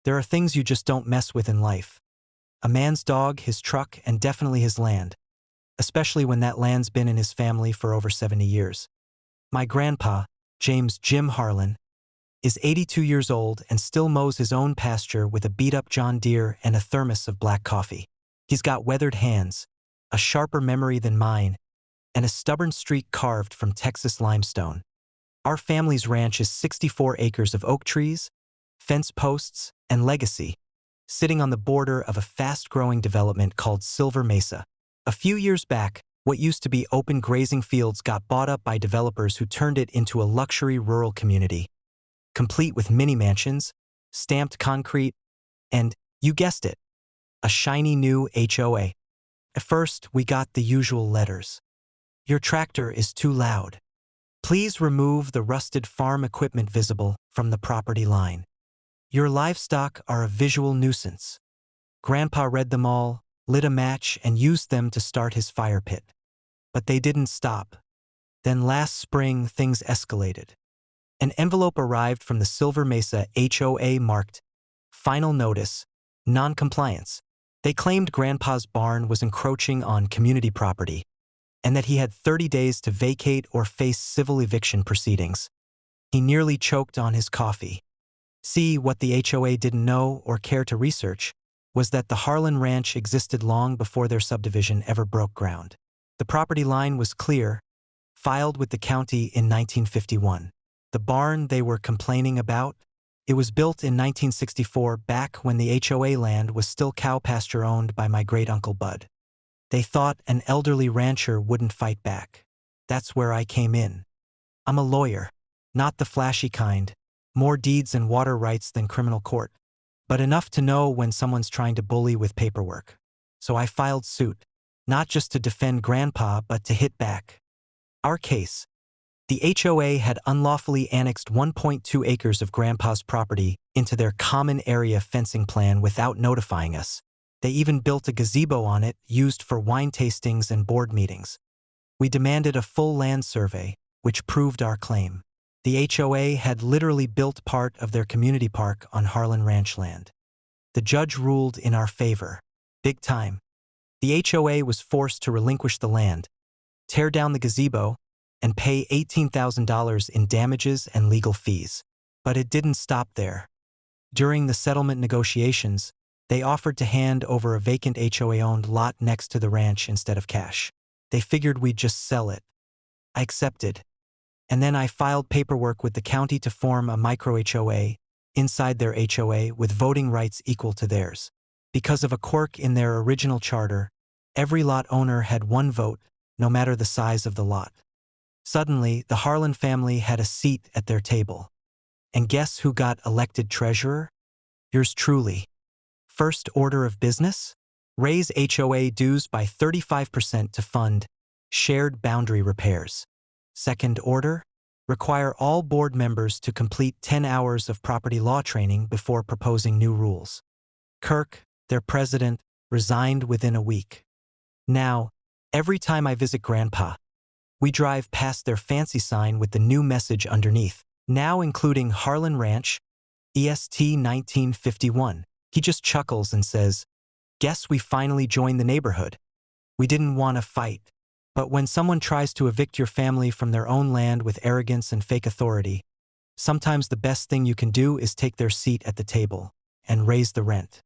There are things you just don't mess with in life. A man's dog, his truck, and definitely his land. Especially when that land's been in his family for over 70 years. My grandpa, James Jim Harlan, is 82 years old and still mows his own pasture with a beat-up John Deere and a thermos of black coffee. He's got weathered hands, a sharper memory than mine, and a stubborn streak carved from Texas limestone. Our family's ranch is 64 acres of oak trees, fence posts, and legacy, sitting on the border of a fast-growing development called Silver Mesa. A few years back, what used to be open grazing fields got bought up by developers who turned it into a luxury rural community, complete with mini-mansions, stamped concrete, and, you guessed it, a shiny new HOA. At first, we got the usual letters. Your tractor is too loud. Please remove the rusted farm equipment visible from the property line. Your livestock are a visual nuisance. Grandpa read them all, lit a match, and used them to start his fire pit. But they didn't stop. Then last spring, things escalated. An envelope arrived from the Silver Mesa HOA marked, "Final Notice, Non-Compliance." They claimed Grandpa's barn was encroaching on community property, and that he had 30 days to vacate or face civil eviction proceedings. He nearly choked on his coffee. See, what the HOA didn't know or care to research was that the Harlan Ranch existed long before their subdivision ever broke ground. The property line was clear, filed with the county in 1951. The barn they were complaining about? It was built in 1964, back when the HOA land was still cow pasture owned by my great-uncle Bud. They thought an elderly rancher wouldn't fight back. That's where I came in. I'm a lawyer, not the flashy kind, more deeds and water rights than criminal court, but enough to know when someone's trying to bully with paperwork. So I filed suit, not just to defend Grandpa, but to hit back. Our case: the HOA had unlawfully annexed 1.2 acres of Grandpa's property into their common area fencing plan without notifying us. They even built a gazebo on it, used for wine tastings and board meetings. We demanded a full land survey, which proved our claim. The HOA had literally built part of their community park on Harlan Ranch land. The judge ruled in our favor. Big time. The HOA was forced to relinquish the land, tear down the gazebo, and pay $18,000 in damages and legal fees. But it didn't stop there. During the settlement negotiations, they offered to hand over a vacant HOA-owned lot next to the ranch instead of cash. They figured we'd just sell it. I accepted. And then I filed paperwork with the county to form a micro-HOA inside their HOA with voting rights equal to theirs. Because of a quirk in their original charter, every lot owner had one vote, no matter the size of the lot. Suddenly, the Harlan family had a seat at their table. And guess who got elected treasurer? Yours truly. First order of business? Raise HOA dues by 35% to fund shared boundary repairs. Second order? Require all board members to complete 10 hours of property law training before proposing new rules. Kirk, their president, resigned within a week. Now, every time I visit Grandpa, we drive past their fancy sign with the new message underneath, now including Harlan Ranch, EST 1951. He just chuckles and says, "Guess we finally joined the neighborhood. We didn't want to fight." But when someone tries to evict your family from their own land with arrogance and fake authority, sometimes the best thing you can do is take their seat at the table and raise the rent.